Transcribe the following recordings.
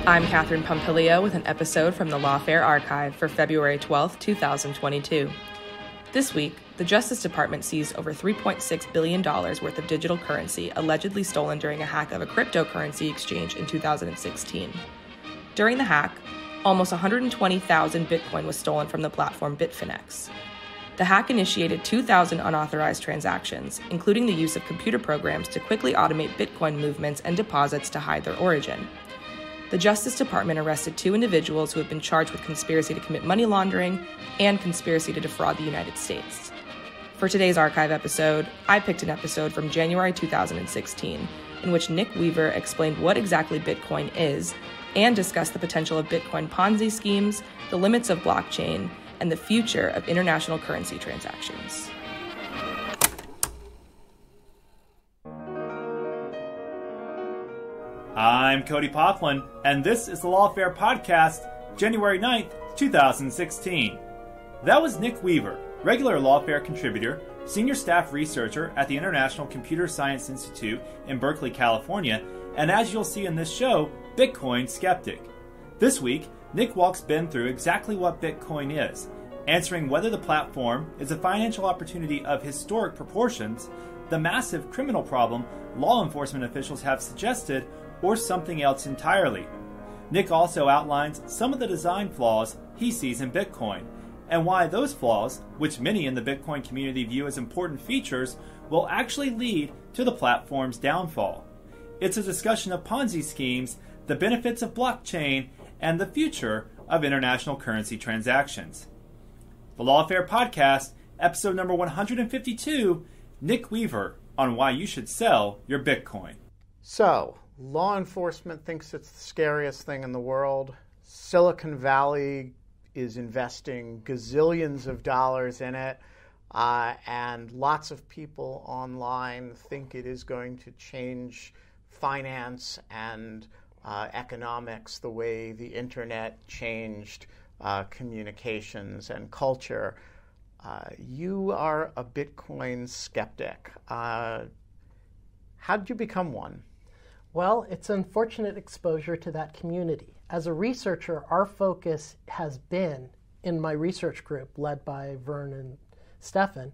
I'm Catherine Pompilio with an episode from the Lawfare archive for February 12, 2022. This week, the Justice Department seized over $3.6 billion worth of digital currency allegedly stolen during a hack of a cryptocurrency exchange in 2016. During the hack, almost 120,000 Bitcoin was stolen from the platform Bitfinex. The hack initiated 2,000 unauthorized transactions, including the use of computer programs to quickly automate Bitcoin movements and deposits to hide their origin. The Justice Department arrested 2 individuals who have been charged with conspiracy to commit money laundering and conspiracy to defraud the United States. For today's archive episode, I picked an episode from January 2016, in which Nick Weaver explained what exactly Bitcoin is and discussed the potential of Bitcoin Ponzi schemes, the limits of blockchain, and the future of international currency transactions. I'm Cody Poplin, and this is the Lawfare Podcast, January 9th, 2016. That was Nick Weaver, regular Lawfare contributor, senior staff researcher at the International Computer Science Institute in Berkeley, California, and as you'll see in this show, Bitcoin skeptic. This week, Nick walks Ben through exactly what Bitcoin is, answering whether the platform is a financial opportunity of historic proportions, the massive criminal problem law enforcement officials have suggested, or something else entirely. Nick also outlines some of the design flaws he sees in Bitcoin, and why those flaws, which many in the Bitcoin community view as important features, will actually lead to the platform's downfall. It's a discussion of Ponzi schemes, the benefits of blockchain, and the future of international currency transactions. The Lawfare Podcast, episode number 152, Nick Weaver on why you should sell your Bitcoin. So, law enforcement thinks it's the scariest thing in the world. Silicon Valley is investing gazillions of dollars in it, and lots of people online think it is going to change finance and economics the way the internet changed communications and culture. You are a Bitcoin skeptic. How did you become one? Well, it's unfortunate exposure to that community. As a researcher, our focus has been, in my research group led by Vern and Stefan,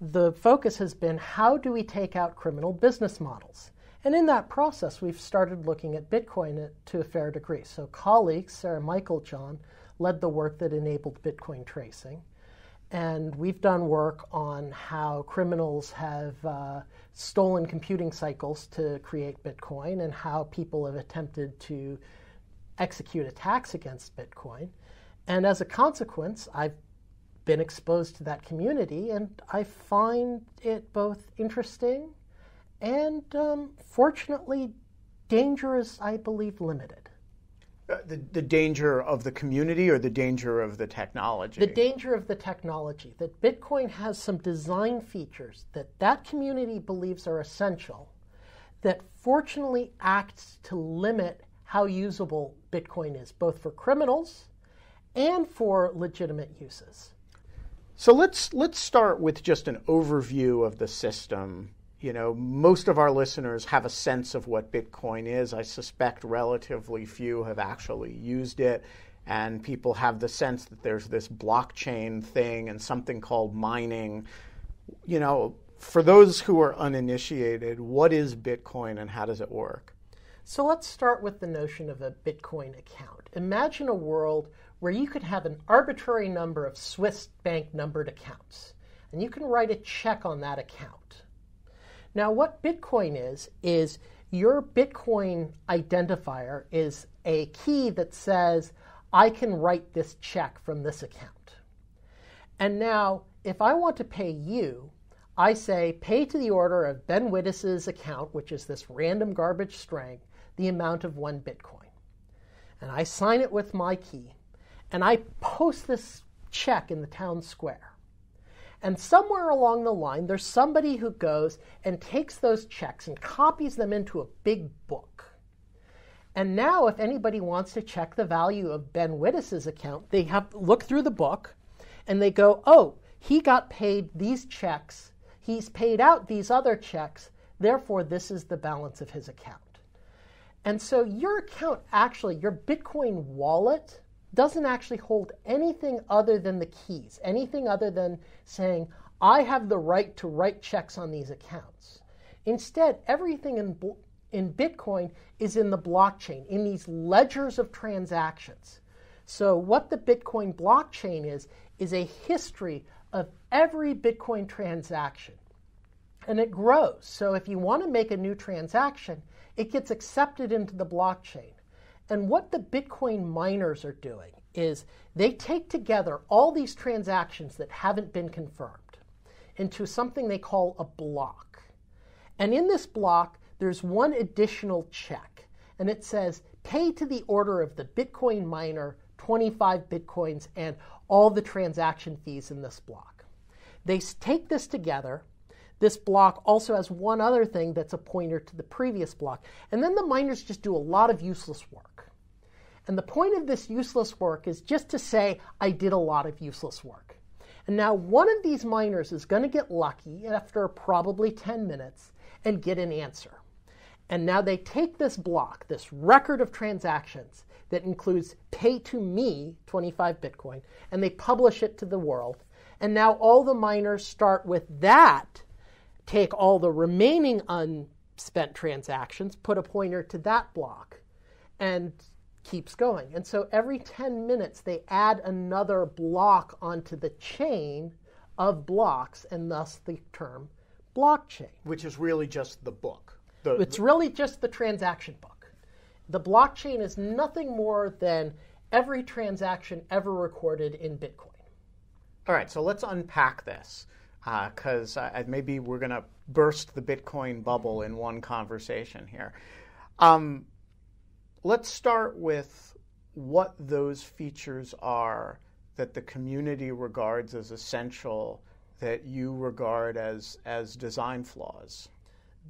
the focus has been how do we take out criminal business models? And in that process, we've started looking at Bitcoin to a fair degree. So colleagues, Sarah Michael-John, led the work that enabled Bitcoin tracing. And we've done work on how criminals have stolen computing cycles to create Bitcoin and how people have attempted to execute attacks against Bitcoin. And as a consequence, I've been exposed to that community, and I find it both interesting and, fortunately, dangerous, I believe, limited. The danger of the community or the danger of the technology? The danger of the technology. That Bitcoin has some design features that community believes are essential that fortunately acts to limit how usable Bitcoin is, both for criminals and for legitimate uses. So let's start with just an overview of the system. You know, most of our listeners have a sense of what Bitcoin is. I suspect relatively few have actually used it, and people have the sense that there's this blockchain thing and something called mining. You know, for those who are uninitiated, what is Bitcoin and how does it work? So let's start with the notion of a Bitcoin account. Imagine a world where you could have an arbitrary number of Swiss bank numbered accounts, and you can write a check on that account. Now, what Bitcoin is your Bitcoin identifier is a key that says, I can write this check from this account. And now, if I want to pay you, I say, pay to the order of Ben Wittes's account, which is this random garbage string, the amount of 1 Bitcoin. And I sign it with my key, and I post this check in the town square. And somewhere along the line, there's somebody who goes and takes those checks and copies them into a big book. And now if anybody wants to check the value of Ben Wittes's account, they have to look through the book and they go, oh, he got paid these checks. He's paid out these other checks. Therefore, this is the balance of his account. And so your account actually, your Bitcoin wallet, doesn't actually hold anything other than the keys, anything other than saying, I have the right to write checks on these accounts. Instead, everything in Bitcoin is in the blockchain, in these ledgers of transactions. So what the Bitcoin blockchain is a history of every Bitcoin transaction. And it grows. So if you want to make a new transaction, it gets accepted into the blockchain. And what the Bitcoin miners are doing is they take together all these transactions that haven't been confirmed into something they call a block. And in this block, there's one additional check. And it says, pay to the order of the Bitcoin miner 25 Bitcoins and all the transaction fees in this block. They take this together. This block also has one other thing that's a pointer to the previous block. And then the miners just do a lot of useless work. And the point of this useless work is just to say, I did a lot of useless work. And now one of these miners is going to get lucky after probably 10 minutes and get an answer. And now they take this block, this record of transactions that includes pay to me 25 Bitcoin, and they publish it to the world. And now all the miners start with that, take all the remaining unspent transactions, put a pointer to that block, and keeps going. And so every 10 minutes they add another block onto the chain of blocks, and thus the term blockchain. Which is really just the book. It's really just the transaction book. The blockchain is nothing more than every transaction ever recorded in Bitcoin. All right, so let's unpack this, because maybe we're going to burst the Bitcoin bubble in one conversation here. Let's start with what those features are that the community regards as essential, that you regard as design flaws.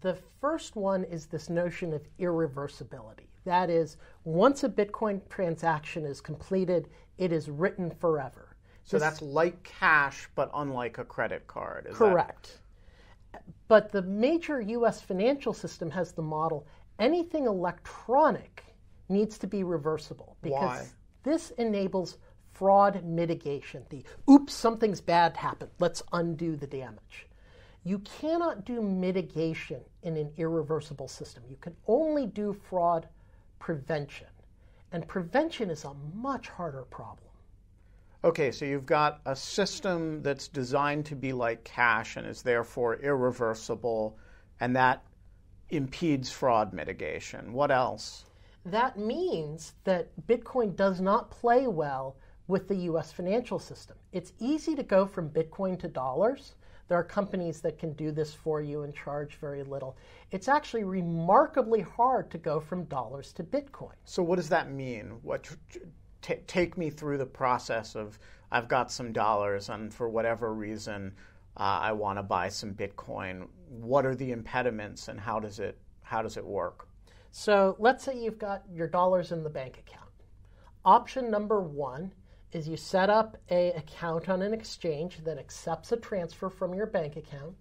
The first one is this notion of irreversibility. That is, once a Bitcoin transaction is completed, it is written forever. So that's like cash, but unlike a credit card. Correct. But the major U.S. financial system has the model, anything electronic needs to be reversible. Because Why? This enables fraud mitigation. The, oops, something's bad happened, let's undo the damage. You cannot do mitigation in an irreversible system. You can only do fraud prevention. And prevention is a much harder problem. Okay, so you've got a system that's designed to be like cash and is therefore irreversible, and that impedes fraud mitigation. What else? That means that Bitcoin does not play well with the U.S. financial system. It's easy to go from Bitcoin to dollars. There are companies that can do this for you and charge very little. It's actually remarkably hard to go from dollars to Bitcoin. So what does that mean? Take me through the process of, I've got some dollars and for whatever reason I want to buy some Bitcoin. What are the impediments and how does it work? So let's say you've got your dollars in the bank account. Option number one is you set up an account on an exchange that accepts a transfer from your bank account.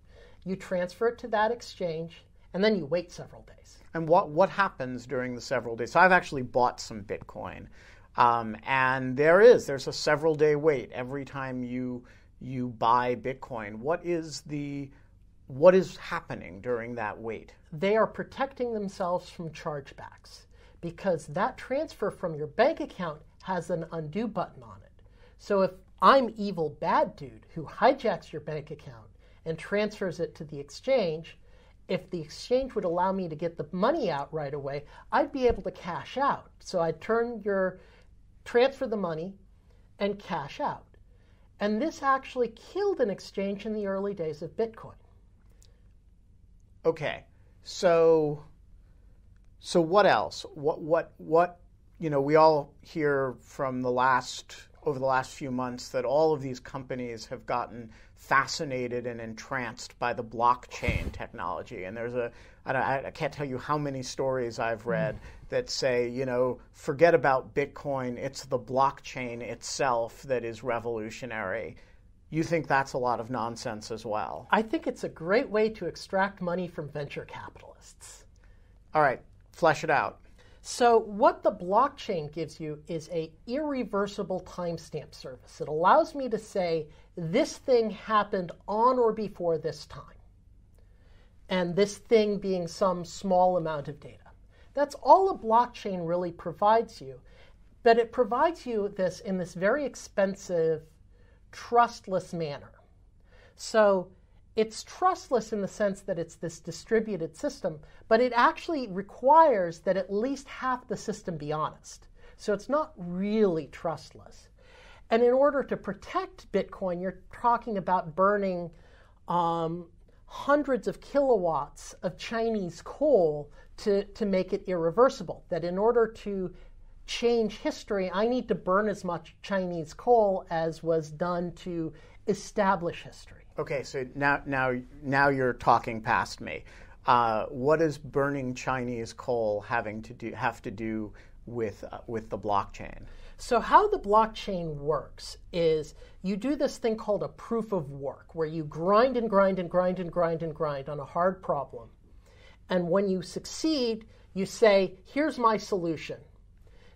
You transfer it to that exchange, and then you wait several days. And what happens during the several days? So I've actually bought some Bitcoin, and there's a several day wait every time you buy Bitcoin. What is happening during that wait? They are protecting themselves from chargebacks because that transfer from your bank account has an undo button on it. So if I'm evil bad dude who hijacks your bank account and transfers it to the exchange, if the exchange would allow me to get the money out right away, I'd be able to cash out. So I'd transfer the money and cash out. And this actually killed an exchange in the early days of Bitcoin. Okay, so what else? What we all hear from over the last few months that all of these companies have gotten fascinated and entranced by the blockchain technology. And there's I can't tell you how many stories I've read that say, forget about Bitcoin, it's the blockchain itself that is revolutionary. You think that's a lot of nonsense as well? I think it's a great way to extract money from venture capitalists. All right, flesh it out. So what the blockchain gives you is a irreversible timestamp service. It allows me to say this thing happened on or before this time, and this thing being some small amount of data. That's all a blockchain really provides you, but it provides you this in this very expensive, trustless manner. So it's trustless in the sense that it's this distributed system, but it actually requires that at least half the system be honest. So it's not really trustless. And in order to protect Bitcoin, you're talking about burning hundreds of kilowatts of Chinese coal to make it irreversible. That in order to change history, I need to burn as much Chinese coal as was done to establish history. Okay, so now you're talking past me. What does burning Chinese coal have to do with the blockchain? So how the blockchain works is you do this thing called a proof of work, where you grind and grind and grind and grind and grind on a hard problem. And when you succeed, you say, here's my solution.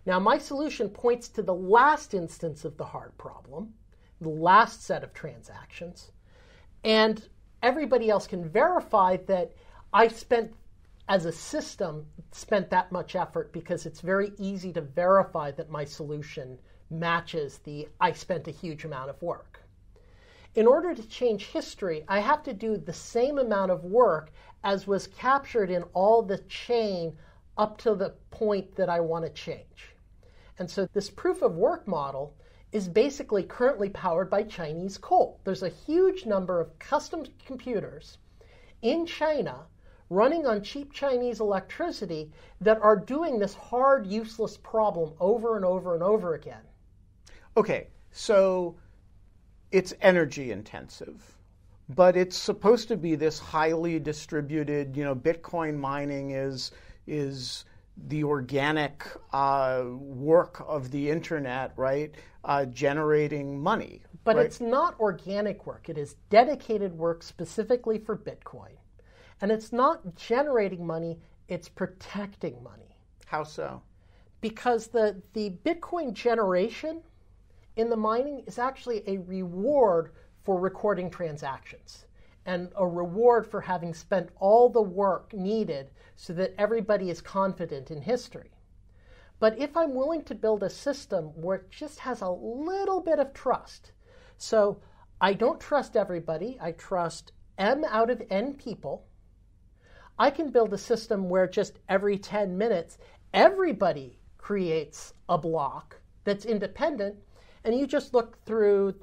Now, my solution points to the last instance of the hard problem, the last set of transactions. And everybody else can verify that I spent, as a system, spent that much effort, because it's very easy to verify that my solution matches the I spent a huge amount of work. In order to change history, I have to do the same amount of work as was captured in all the chain up to the point that I want to change. And so this proof of work model is basically currently powered by Chinese coal. There's a huge number of custom computers in China running on cheap Chinese electricity that are doing this hard, useless problem over and over and over again. Okay, so it's energy intensive, but it's supposed to be this highly distributed, Bitcoin mining is the organic work of the internet, right? Generating money. But right? It's not organic work. It is dedicated work specifically for Bitcoin. And it's not generating money, it's protecting money. How so? Because the Bitcoin generation in the mining is actually a reward for recording transactions, and a reward for having spent all the work needed so that everybody is confident in history. But if I'm willing to build a system where it just has a little bit of trust, so I don't trust everybody, I trust M out of N people, I can build a system where just every 10 minutes, everybody creates a block that's independent, and you just look through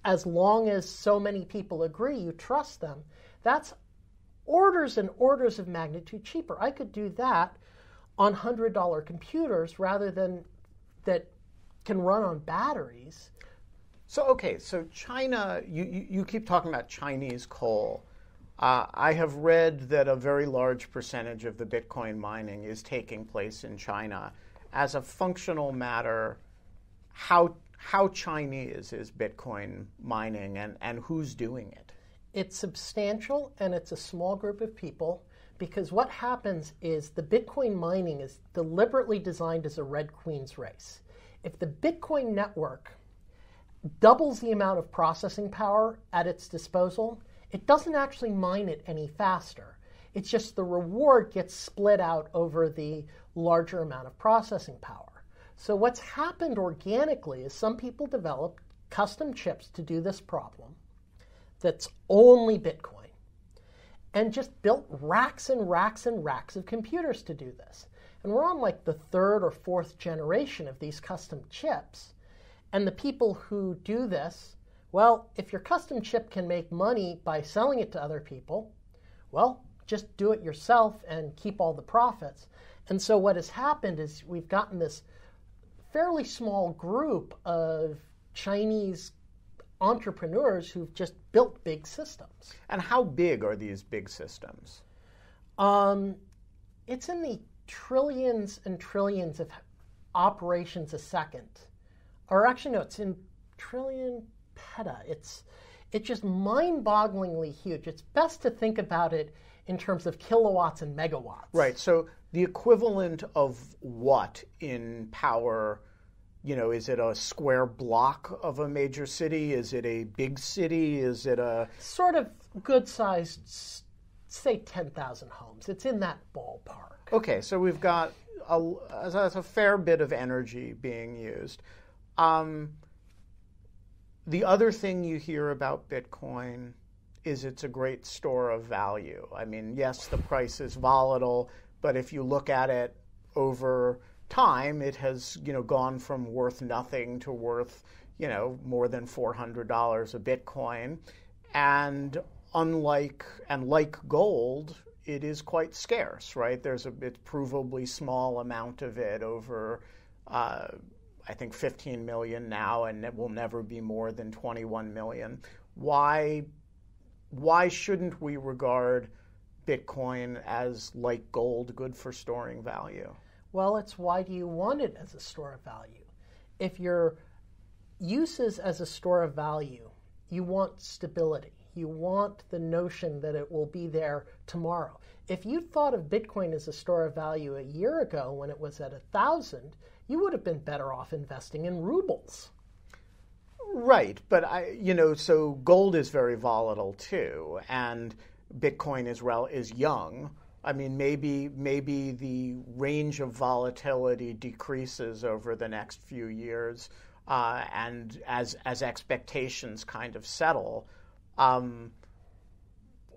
as long as so many people agree, you trust them. That's orders and orders of magnitude cheaper. I could do that on $100 computers rather than that can run on batteries. So, okay, so China, you keep talking about Chinese coal. I have read that a very large percentage of the Bitcoin mining is taking place in China. As a functional matter, how Chinese is Bitcoin mining, and who's doing it? It's substantial, and it's a small group of people, because what happens is the Bitcoin mining is deliberately designed as a Red Queen's race. If the Bitcoin network doubles the amount of processing power at its disposal, it doesn't actually mine it any faster. It's just the reward gets split out over the larger amount of processing power. So what's happened organically is some people developed custom chips to do this problem that's only Bitcoin, and just built racks and racks and racks of computers to do this. And we're on like the third or fourth generation of these custom chips. And the people who do this, well, if your custom chip can make money by selling it to other people, well, just do it yourself and keep all the profits. And so what has happened is we've gotten this fairly small group of Chinese entrepreneurs who've just built big systems. And how big are these big systems? It's in the trillions and trillions of operations a second. Or actually, no, it's in trillion peta. It's just mind-bogglingly huge. It's best to think about it in terms of kilowatts and megawatts. Right. So the equivalent of what in power? Is it a square block of a major city? Is it a big city? Is it a... Sort of good-sized, say 10,000 homes. It's in that ballpark. Okay, so we've got a fair bit of energy being used. The other thing you hear about Bitcoin is it's a great store of value. I mean, yes, the price is volatile, but if you look at it over time, it has gone from worth nothing to worth more than $400 a Bitcoin, and like gold, it is quite scarce, right? It's provably small amount of it over I think 15 million now, and it will never be more than 21 million. Why shouldn't we regard Bitcoin as, like gold, good for storing value? Well, it's why do you want it as a store of value? If your use is as a store of value, you want stability. You want the notion that it will be there tomorrow. If you thought of Bitcoin as a store of value a year ago when it was at 1,000, you would have been better off investing in rubles. Right, but so gold is very volatile too, and Bitcoin is young. I mean, maybe the range of volatility decreases over the next few years, and as expectations kind of settle.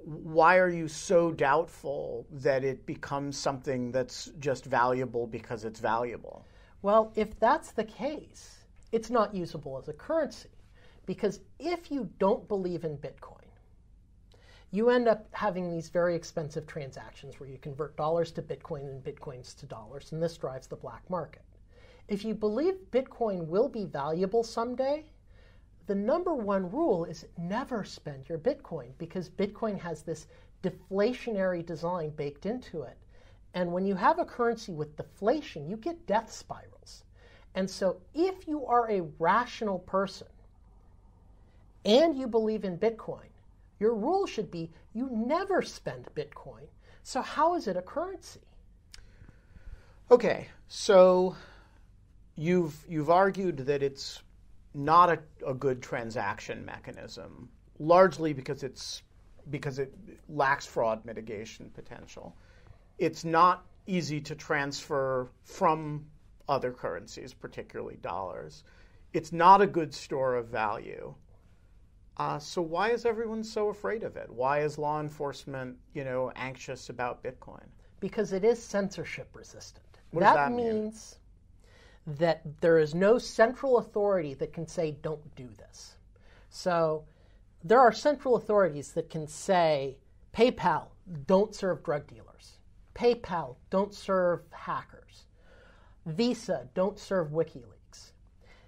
Why are you so doubtful that it becomes something that's just valuable because it's valuable? Well, if that's the case, it's not usable as a currency. Because if you don't believe in Bitcoin, you end up having these very expensive transactions where you convert dollars to Bitcoin and Bitcoins to dollars, and this drives the black market. If you believe Bitcoin will be valuable someday, the number one rule is never spend your Bitcoin, because Bitcoin has this deflationary design baked into it. And when you have a currency with deflation, you get death spirals. And so if you are a rational person and you believe in Bitcoin, your rule should be you never spend Bitcoin. So how is it a currency? Okay, so you've argued that it's not a good transaction mechanism, largely because it lacks fraud mitigation potential. It's not easy to transfer from other currencies, particularly dollars. It's not a good store of value. So why is everyone so afraid of it? Why is law enforcement, anxious about Bitcoin? Because it is censorship resistant. What does that mean? That means that there is no central authority that can say, don't do this. So there are central authorities that can say, PayPal, don't serve drug dealers. PayPal, don't serve hackers. Visa, don't serve WikiLeaks.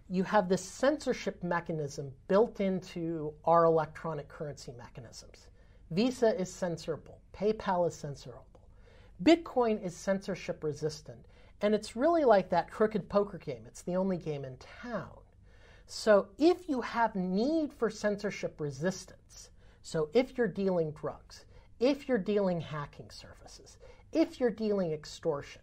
You have this censorship mechanism built into our electronic currency mechanisms. Visa is censorable. PayPal is censorable. Bitcoin is censorship resistant. And it's really like that crooked poker game. It's the only game in town. So if you have need for censorship resistance, so if you're dealing drugs, if you're dealing hacking services, if you're dealing extortion,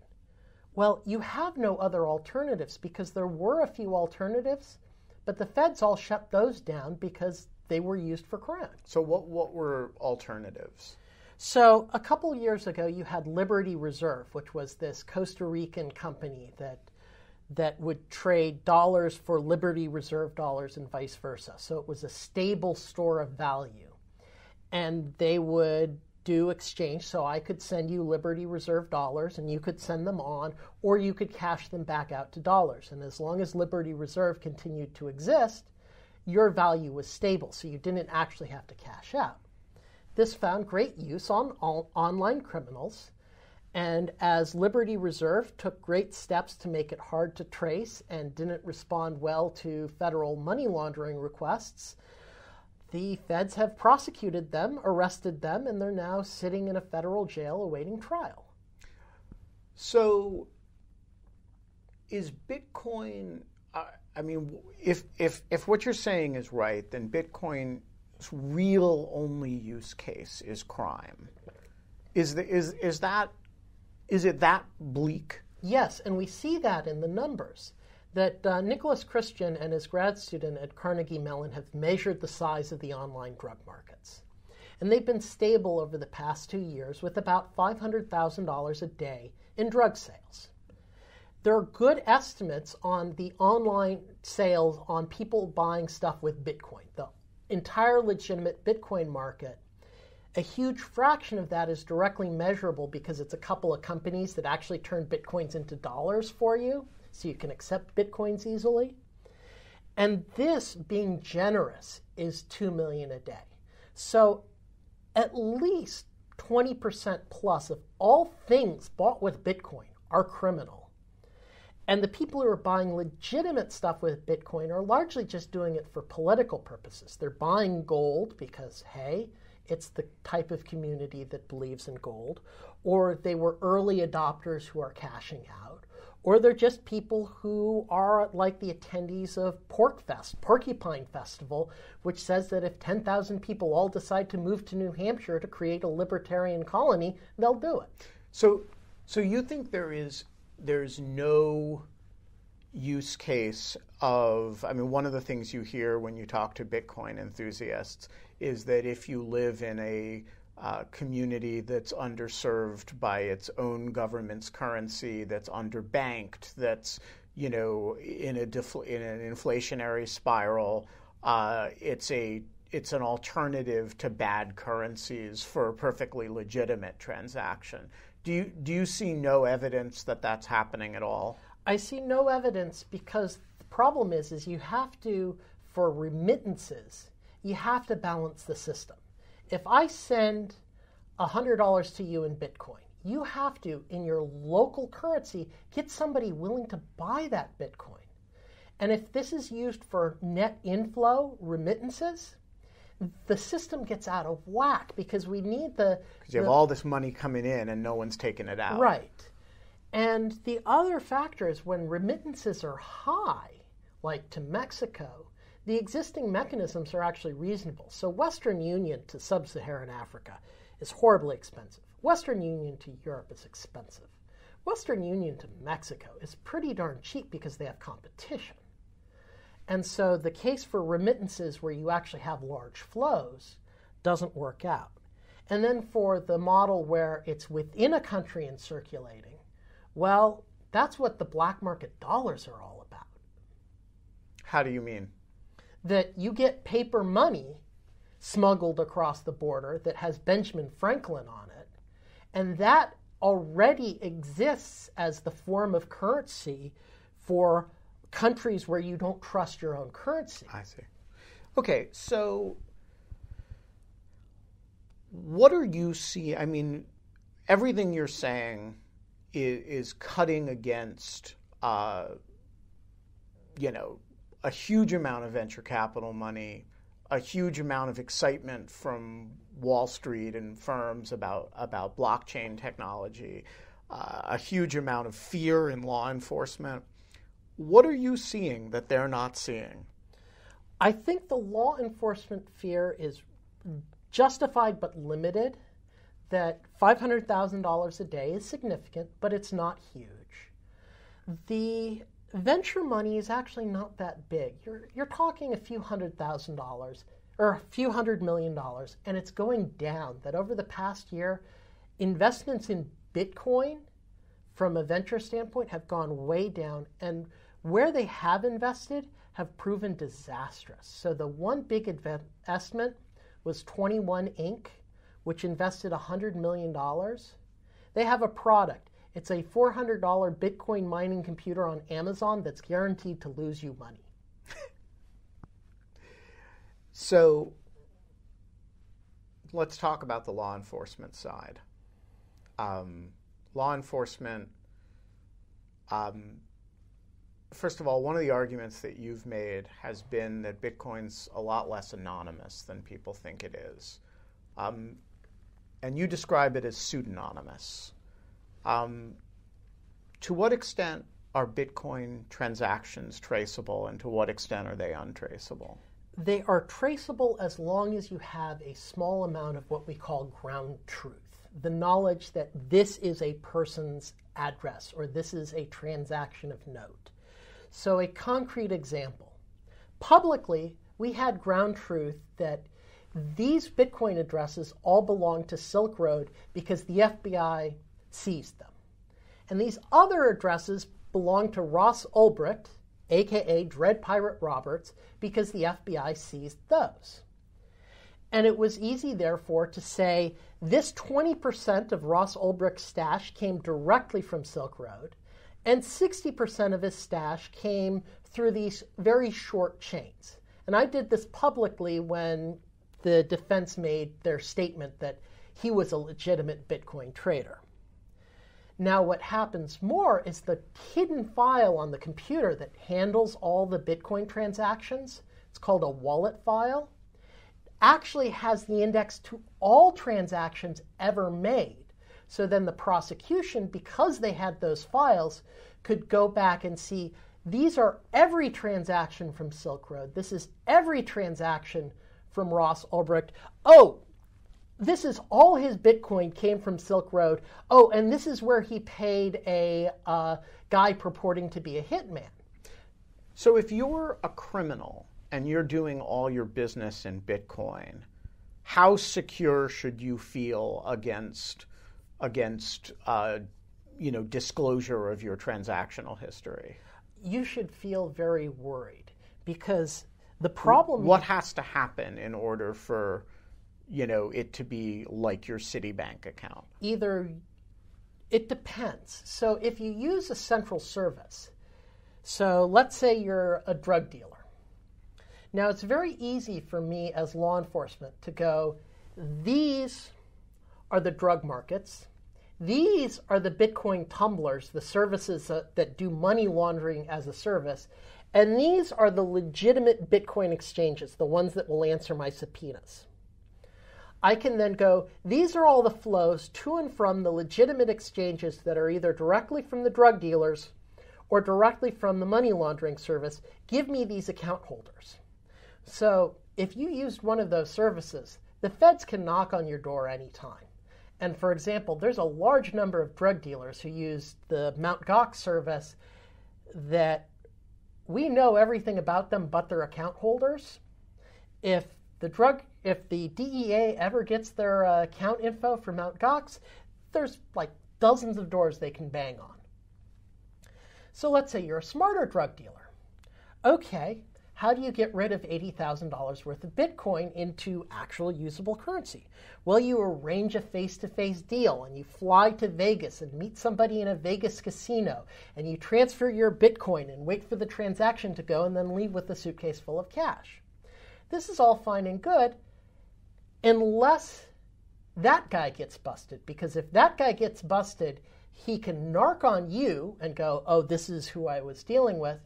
well, you have no other alternatives, because there were a few alternatives, but the feds all shut those down because they were used for crime. So what were alternatives? So a couple years ago, you had Liberty Reserve, which was this Costa Rican company that would trade dollars for Liberty Reserve dollars and vice versa. So it was a stable store of value. And they would do exchange, so I could send you Liberty Reserve dollars and you could send them on, or you could cash them back out to dollars. And as long as Liberty Reserve continued to exist, your value was stable, so you didn't actually have to cash out. This found great use on online criminals, and as Liberty Reserve took great steps to make it hard to trace and didn't respond well to federal money laundering requests, the feds have prosecuted them, arrested them, and they're now sitting in a federal jail awaiting trial. So is Bitcoin, if what you're saying is right, then Bitcoin real only use case is crime. Is it that bleak? Yes, and we see that in the numbers. That Nicholas Christian and his grad student at Carnegie Mellon have measured the size of the online drug markets. And they've been stable over the past 2 years with about $500,000 a day in drug sales. There are good estimates on the online sales on people buying stuff with Bitcoin, the entire legitimate Bitcoin market. A huge fraction of that is directly measurable because it's a couple of companies that actually turn Bitcoins into dollars for you, so you can accept Bitcoins easily. And this, being generous, is $2 million a day. So at least 20% plus of all things bought with Bitcoin are criminal. And the people who are buying legitimate stuff with Bitcoin are largely just doing it for political purposes. They're buying gold because, hey, it's the type of community that believes in gold, or they were early adopters who are cashing out, or they're just people who are like the attendees of Porcupine Festival, which says that if 10,000 people all decide to move to New Hampshire to create a libertarian colony, they'll do it. So you think there's no use case of, I mean, one of the things you hear when you talk to Bitcoin enthusiasts is that if you live in a community that's underserved by its own government's currency, that's underbanked, that's, you know, in an inflationary spiral, it's an alternative to bad currencies for a perfectly legitimate transaction. Do you see no evidence that that's happening at all? I see no evidence because the problem is you have to, for remittances, you have to balance the system. If I send $100 to you in Bitcoin, you have to, in your local currency, get somebody willing to buy that Bitcoin. And if this is used for net inflow remittances, the system gets out of whack because we need because you have all this money coming in and no one's taking it out. Right. And the other factor is when remittances are high, like to Mexico, the existing mechanisms are actually reasonable. So Western Union to Sub-Saharan Africa is horribly expensive. Western Union to Europe is expensive. Western Union to Mexico is pretty darn cheap because they have competition. And so the case for remittances where you actually have large flows doesn't work out. And then for the model where it's within a country and circulating, well, that's what the black market dollars are all about. How do you mean? That you get paper money smuggled across the border that has Benjamin Franklin on it, and that already exists as the form of currency for countries where you don't trust your own currency. I see. Okay, so what are you seeing? I mean, everything you're saying is cutting against, a huge amount of venture capital money, a huge amount of excitement from Wall Street and firms about blockchain technology, a huge amount of fear in law enforcement. What are you seeing that they're not seeing? I think the law enforcement fear is justified but limited, that $500,000 a day is significant, but it's not huge. The venture money is actually not that big. You're talking a few $100,000 or a few $100 million, and it's going down. That over the past year, investments in Bitcoin from a venture standpoint have gone way down, and where they have invested have proven disastrous. So the one big investment was 21 Inc., which invested $100 million. They have a product. It's a $400 Bitcoin mining computer on Amazon that's guaranteed to lose you money. So let's talk about the law enforcement side. Law enforcement, first of all, one of the arguments that you've made has been that Bitcoin's a lot less anonymous than people think it is. And you describe it as pseudonymous. To what extent are Bitcoin transactions traceable, and to what extent are they untraceable? They are traceable as long as you have a small amount of what we call ground truth, the knowledge that this is a person's address or this is a transaction of note. So a concrete example. Publicly, we had ground truth that these Bitcoin addresses all belong to Silk Road because the FBI seized them. And these other addresses belong to Ross Ulbricht, aka Dread Pirate Roberts, because the FBI seized those. And it was easy, therefore, to say this 20% of Ross Ulbricht's stash came directly from Silk Road, and 60% of his stash came through these very short chains. And I did this publicly when the defense made their statement that he was a legitimate Bitcoin trader. Now what happens more is the hidden file on the computer that handles all the Bitcoin transactions, it's called a wallet file, actually has the index to all transactions ever made. So then the prosecution, because they had those files, could go back and see these are every transaction from Silk Road. This is every transaction from Ross Ulbricht. Oh, this is all his Bitcoin came from Silk Road. Oh, and this is where he paid a guy purporting to be a hitman. So if you're a criminal and you're doing all your business in Bitcoin, how secure should you feel against disclosure of your transactional history? You should feel very worried because the problem... What has to happen in order for it to be like your Citibank account? It depends. So if you use a central service, so let's say you're a drug dealer. Now it's very easy for me as law enforcement to go, these are the drug markets, these are the Bitcoin tumblers, the services that do money laundering as a service, and these are the legitimate Bitcoin exchanges, the ones that will answer my subpoenas. I can then go, these are all the flows to and from the legitimate exchanges that are either directly from the drug dealers or directly from the money laundering service. Give me these account holders. So if you used one of those services, the feds can knock on your door anytime. And for example, there's a large number of drug dealers who use the Mt. Gox service that we know everything about them but their account holders. If the DEA ever gets their account info from Mt. Gox, there's like dozens of doors they can bang on. So let's say you're a smarter drug dealer. Okay, how do you get rid of $80,000 worth of Bitcoin into actual usable currency? Well, you arrange a face-to-face deal and you fly to Vegas and meet somebody in a Vegas casino and you transfer your Bitcoin and wait for the transaction to go and then leave with a suitcase full of cash. This is all fine and good unless that guy gets busted, because if that guy gets busted, he can narc on you and go, oh, this is who I was dealing with.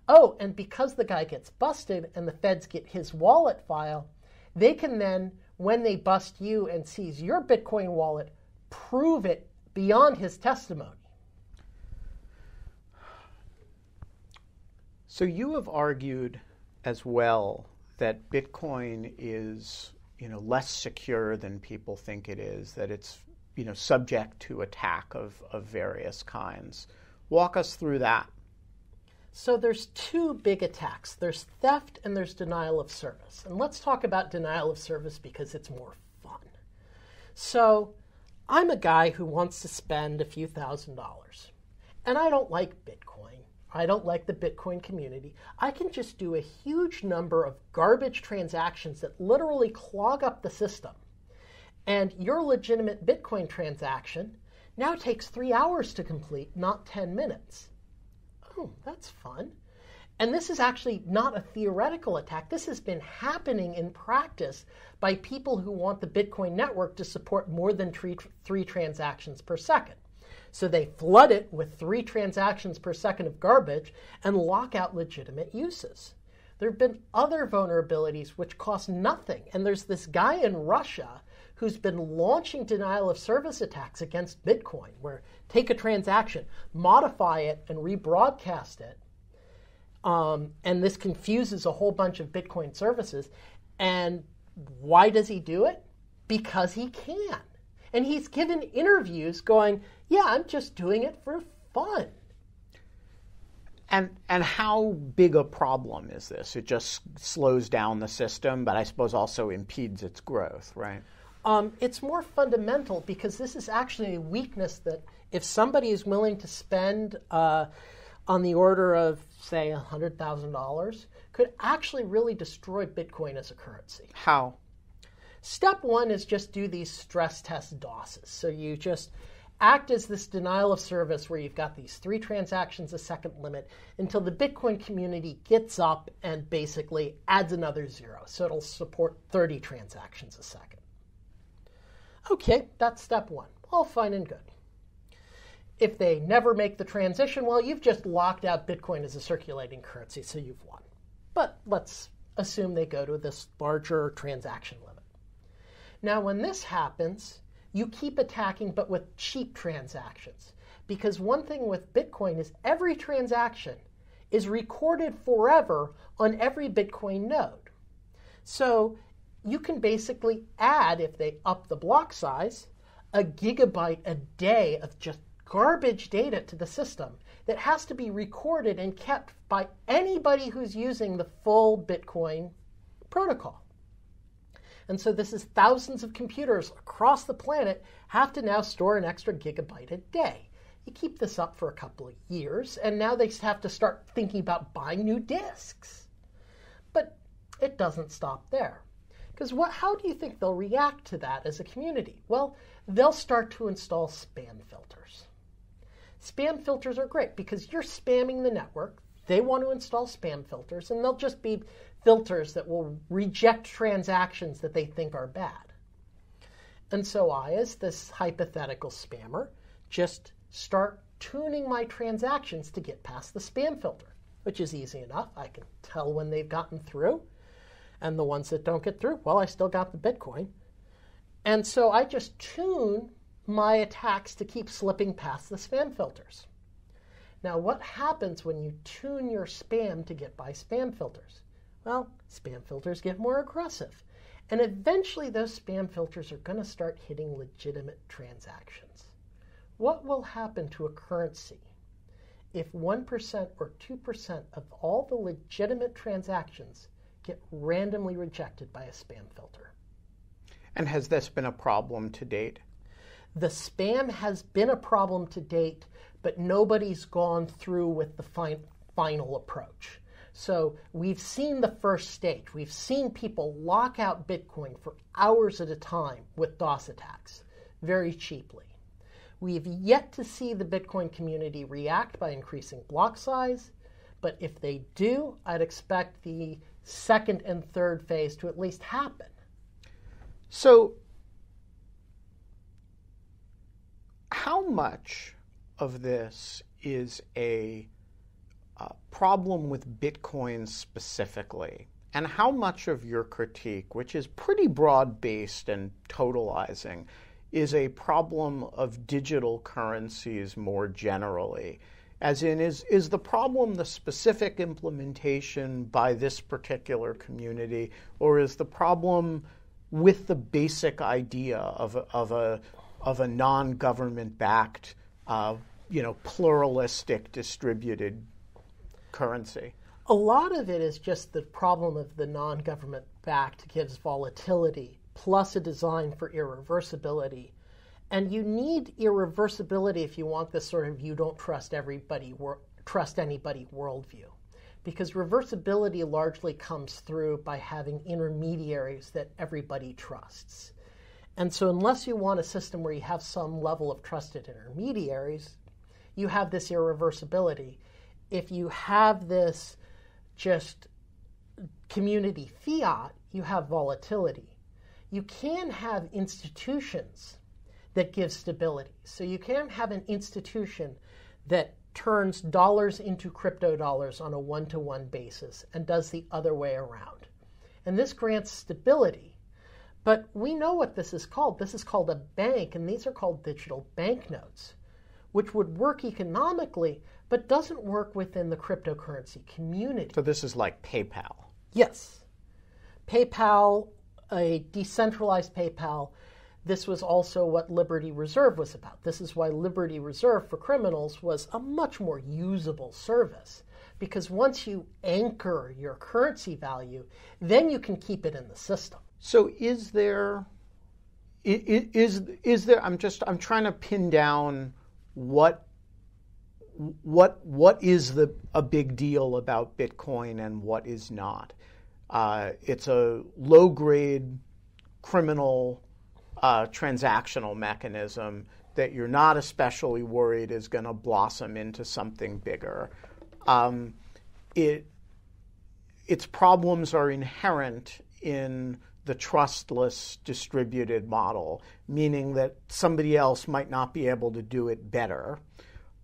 Oh, and because the guy gets busted and the feds get his wallet file, they can then, when they bust you and seize your Bitcoin wallet, prove it beyond his testimony. So you have argued as well that Bitcoin is, less secure than people think it is, that it's, subject to attack of various kinds. Walk us through that. So there's two big attacks. There's theft and there's denial of service. And let's talk about denial of service because it's more fun. So I'm a guy who wants to spend a few $1,000s. And I don't like Bitcoin. I don't like the Bitcoin community. I can just do a huge number of garbage transactions that literally clog up the system. And your legitimate Bitcoin transaction now takes 3 hours to complete, not 10 minutes. Oh, that's fun. And this is actually not a theoretical attack. This has been happening in practice by people who want the Bitcoin network to support more than three transactions per second. So they flood it with 3 transactions per second of garbage and lock out legitimate uses. There have been other vulnerabilities which cost nothing. And there's this guy in Russia who's been launching denial of service attacks against Bitcoin, where take a transaction, modify it, and rebroadcast it. And this confuses a whole bunch of Bitcoin services. And why does he do it? Because he can. And he's given interviews going, yeah, I'm just doing it for fun. And how big a problem is this? It just slows down the system, but I suppose also impedes its growth, right? It's more fundamental because this is actually a weakness that if somebody is willing to spend on the order of, say, $100,000, could actually really destroy Bitcoin as a currency. How? Step one is just do these stress test DOSes. So you just act as this denial of service where you've got these 3 transactions a second limit until the Bitcoin community gets up and basically adds another 0. So it'll support 30 transactions a second. Okay, that's step one. All fine and good. If they never make the transition, well, you've just locked out Bitcoin as a circulating currency, so you've won. But let's assume they go to this larger transaction limit. Now, when this happens, you keep attacking, but with cheap transactions. Because one thing with Bitcoin is every transaction is recorded forever on every Bitcoin node. So you can basically add, if they up the block size, a gigabyte a day of just garbage data to the system that has to be recorded and kept by anybody who's using the full Bitcoin protocol. And so this is thousands of computers across the planet have to now store an extra gigabyte a day. You keep this up for a couple of years, and now they have to start thinking about buying new disks. But it doesn't stop there. Because how do you think they'll react to that as a community? Well, they'll start to install spam filters. Spam filters are great because you're spamming the network. They want to install spam filters, and they'll just be filters that will reject transactions that they think are bad. And so I, as this hypothetical spammer, just start tuning my transactions to get past the spam filter, which is easy enough. I can tell when they've gotten through. And the ones that don't get through, well, I still got the Bitcoin. And so I just tune my attacks to keep slipping past the spam filters. Now, what happens when you tune your spam to get by spam filters? Well, spam filters get more aggressive. And eventually those spam filters are going to start hitting legitimate transactions. What will happen to a currency if 1% or 2% of all the legitimate transactions get randomly rejected by a spam filter? And has this been a problem to date? The spam has been a problem to date, but nobody's gone through with the final approach. So we've seen the first stage. We've seen people lock out Bitcoin for hours at a time with DOS attacks, very cheaply. We've yet to see the Bitcoin community react by increasing block size, but if they do, I'd expect the second and third phase to at least happen. So how much of this is a problem with Bitcoin specifically, and how much of your critique, which is pretty broad-based and totalizing, is a problem of digital currencies more generally? As in, is the problem the specific implementation by this particular community, or is the problem with the basic idea of a non-government-backed, pluralistic distributed currency? A lot of it is just the problem of the non-government-backed gives volatility, plus a design for irreversibility. And you need irreversibility if you want this sort of you don't trust anybody worldview. Because reversibility largely comes through by having intermediaries that everybody trusts. And so unless you want a system where you have some level of trusted intermediaries, you have this irreversibility. If you have this just community fiat, you have volatility. You can have institutions that give stability. So you can have an institution that turns dollars into crypto dollars on a one-to-one basis and does the other way around. And this grants stability. But we know what this is called. This is called a bank, and these are called digital banknotes, which would work economically, but doesn't work within the cryptocurrency community. So this is like PayPal. Yes. PayPal, a decentralized PayPal. This was also what Liberty Reserve was about. This is why Liberty Reserve for criminals was a much more usable service. Because once you anchor your currency value, then you can keep it in the system. So is there I'm trying to pin down what is a big deal about Bitcoin and what is not. It's a low-grade criminal transactional mechanism that you're not especially worried is going to blossom into something bigger. Its problems are inherent in the trustless distributed model, meaning that somebody else might not be able to do it better.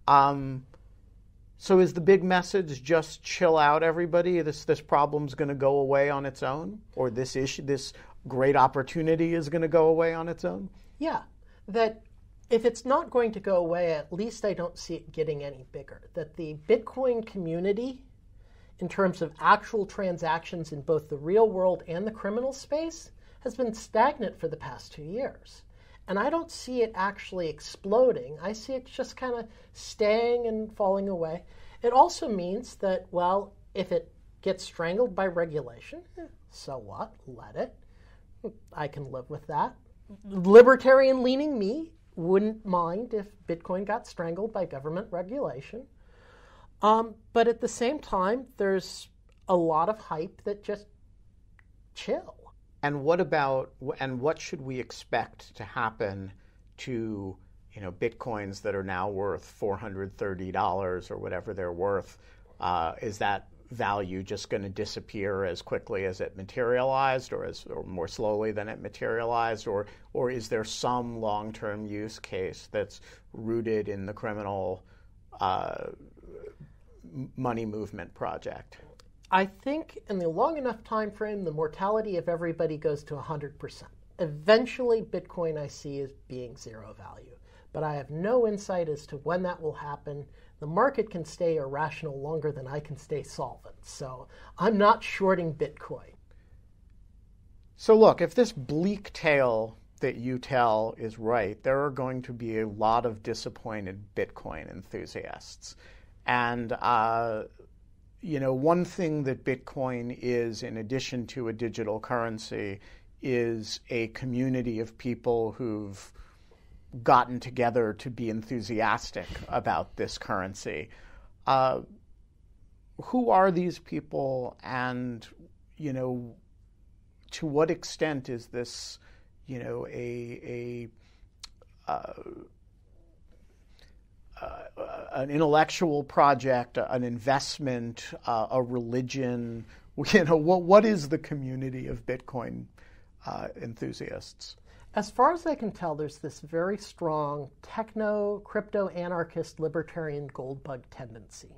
So is the big message just chill out, everybody? This problem's going to go away on its own, or this great opportunity is going to go away on its own? Yeah, that if it's not going to go away, at least I don't see it getting any bigger. That the Bitcoin community, in terms of actual transactions in both the real world and the criminal space, has been stagnant for the past 2 years. And I don't see it actually exploding. I see it just kind of staying and falling away. It also means that, well, if it gets strangled by regulation, so what? Let it. I can live with that. Libertarian-leaning me wouldn't mind if Bitcoin got strangled by government regulation. But at the same time, there's a lot of hype that just chill. And what should we expect to happen to, Bitcoins that are now worth $430 or whatever they're worth? Is that value just going to disappear as quickly as it materialized, or more slowly than it materialized, or is there some long-term use case that's rooted in the criminal money movement project? I think in the long enough time frame, the mortality of everybody goes to 100%. Eventually, Bitcoin I see as being zero value, but I have no insight as to when that will happen. The market can stay irrational longer than I can stay solvent, so I'm not shorting Bitcoin. So look, if this bleak tale that you tell is right, there are going to be a lot of disappointed Bitcoin enthusiasts. And one thing that Bitcoin is, in addition to a digital currency, is a community of people who've gotten together to be enthusiastic about this currency. Who are these people, and to what extent is this an intellectual project, an investment, a religion? What is the community of Bitcoin enthusiasts? As far as I can tell, there's this very strong techno, crypto-anarchist, libertarian gold bug tendency.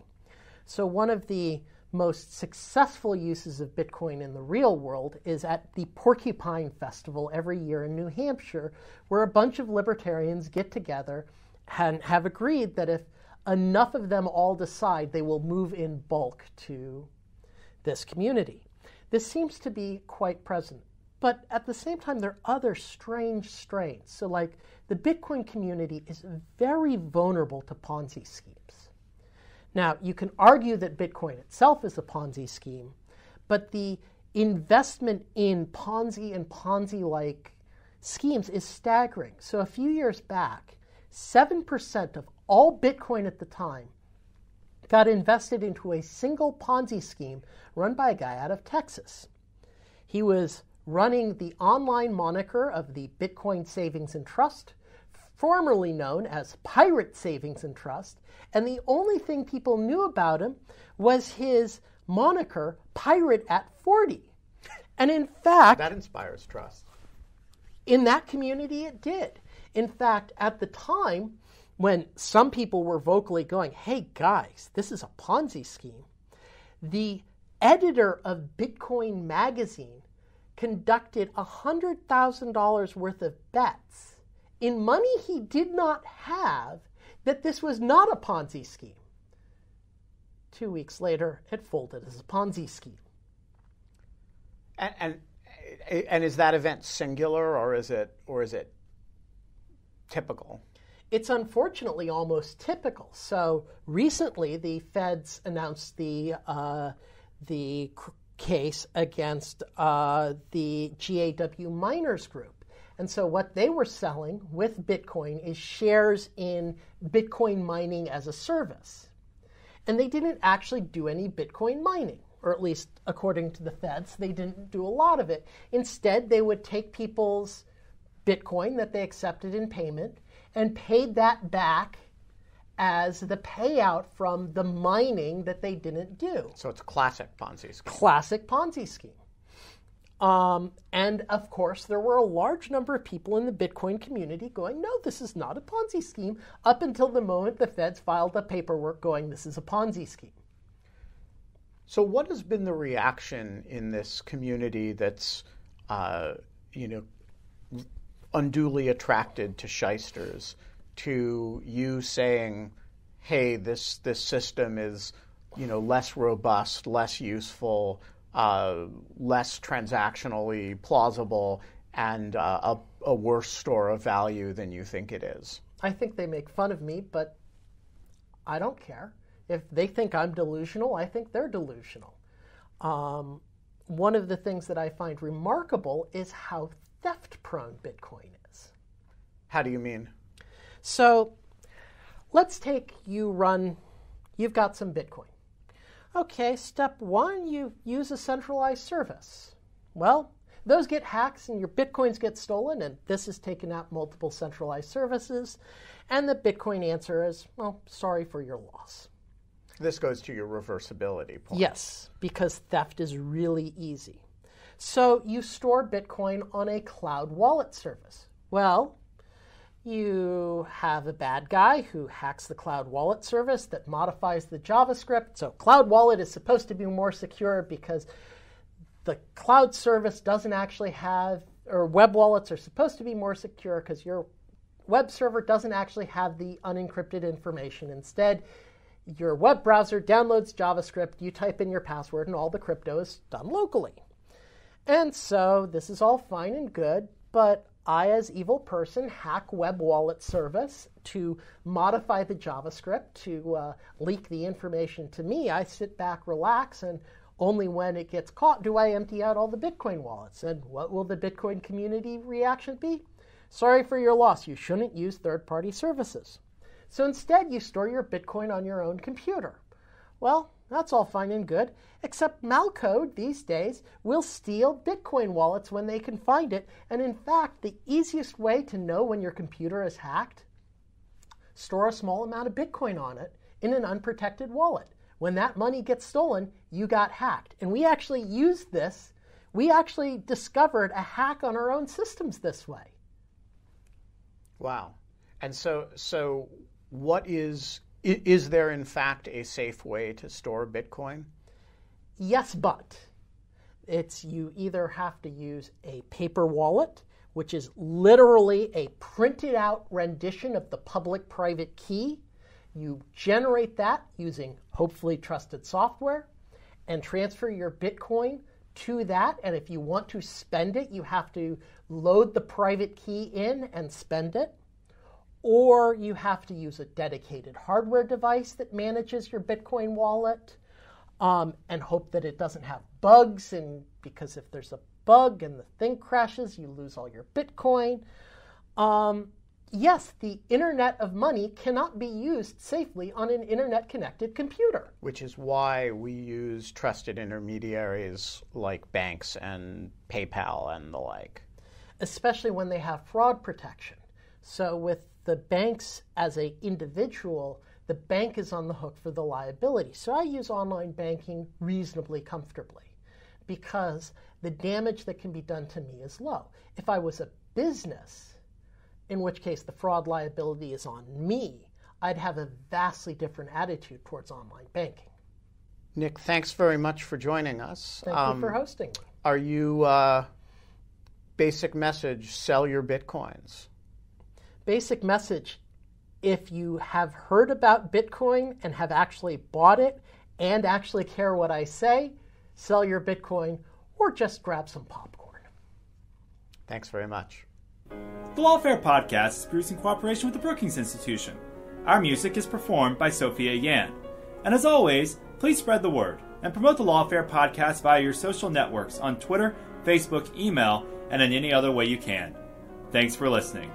So one of the most successful uses of Bitcoin in the real world is at the Porcupine Festival every year in New Hampshire, where a bunch of libertarians get together and have agreed that if enough of them all decide, they will move in bulk to this community. This seems to be quite present. But at the same time, there are other strange strains. So like the Bitcoin community is very vulnerable to Ponzi schemes. Now, you can argue that Bitcoin itself is a Ponzi scheme, but the investment in Ponzi and Ponzi-like schemes is staggering. So a few years back, 7% of all Bitcoin at the time got invested into a single Ponzi scheme run by a guy out of Texas. He was running the online moniker of the Bitcoin Savings and Trust, formerly known as Pirate Savings and Trust, and the only thing people knew about him was his moniker, Pirate at 40. And in fact, that inspires trust. In that community, it did. In fact, at the time, when some people were vocally going, hey guys, this is a Ponzi scheme, the editor of Bitcoin Magazine conducted $100,000 worth of bets in money he did not have that this was not a Ponzi scheme. 2 weeks later, it folded as a Ponzi scheme. And is that event singular, or is it typical? It's unfortunately almost typical. So recently, the feds announced the case against the GAW Miners Group. And so what they were selling with Bitcoin is shares in Bitcoin mining as a service. And they didn't actually do any Bitcoin mining, or at least according to the feds, they didn't do a lot of it. Instead, they would take people's Bitcoin that they accepted in payment and paid that back as the payout from the mining that they didn't do. So it's a classic Ponzi scheme. Classic Ponzi scheme. And of course, there were a large number of people in the Bitcoin community going, no, this is not a Ponzi scheme, up until the moment the feds filed the paperwork going, this is a Ponzi scheme. So what has been the reaction in this community that's, unduly attracted to shysters, to you saying, hey, this system is, less robust, less useful, less transactionally plausible, and a worse store of value than you think it is? I think they make fun of me, but I don't care. If they think I'm delusional, I think they're delusional. One of the things that I find remarkable is how theft-prone Bitcoin is. How do you mean? So let's take you've got some Bitcoin. Okay, step one, you use a centralized service. Well, those get hacked and your Bitcoins get stolen, and this has taken out multiple centralized services. And the Bitcoin answer is, well, sorry for your loss. This goes to your reversibility point. Yes, because theft is really easy. So you store Bitcoin on a cloud wallet service. Well, you have a bad guy who hacks the cloud wallet service that modifies the JavaScript. So cloud wallet is supposed to be more secure because the cloud service doesn't actually have, or web wallets are supposed to be more secure because your web server doesn't actually have the unencrypted information. Instead, your web browser downloads JavaScript, you type in your password, and all the crypto is done locally. And so this is all fine and good, but I, as evil person, hack web wallet service to modify the JavaScript to leak the information to me. I sit back, relax, and only when it gets caught do I empty out all the Bitcoin wallets. And what will the Bitcoin community reaction be? Sorry for your loss. You shouldn't use third-party services. So instead, you store your Bitcoin on your own computer. Well, that's all fine and good, except malcode these days will steal Bitcoin wallets when they can find it. And in fact, the easiest way to know when your computer is hacked, store a small amount of Bitcoin on it in an unprotected wallet. When that money gets stolen, you got hacked. And we actually used this. We actually discovered a hack on our own systems this way. Wow. And so what is there in fact a safe way to store Bitcoin? Yes, but you either have to use a paper wallet, which is literally a printed out rendition of the public-private key. You generate that using hopefully trusted software and transfer your Bitcoin to that. And if you want to spend it, you have to load the private key in and spend it. Or you have to use a dedicated hardware device that manages your Bitcoin wallet and hope that it doesn't have bugs. And because if there's a bug and the thing crashes, you lose all your Bitcoin. Yes, the Internet of Money cannot be used safely on an Internet-connected computer. Which is why we use trusted intermediaries like banks and PayPal and the like. Especially when they have fraud protection. So with the banks as an individual, the bank is on the hook for the liability. So I use online banking reasonably comfortably because the damage that can be done to me is low. If I was a business, in which case the fraud liability is on me, I'd have a vastly different attitude towards online banking. Nick, thanks very much for joining us. Thank you for hosting me. Are you, basic message, sell your Bitcoins? Basic message, if you have heard about Bitcoin and have actually bought it and actually care what I say, sell your Bitcoin, or just grab some popcorn. Thanks very much. The Lawfare podcast is produced in cooperation with the Brookings Institution. Our music is performed by Sophia Yan. And as always, please spread the word and promote the Lawfare podcast via your social networks on Twitter, Facebook, email, and in any other way you can. Thanks for listening.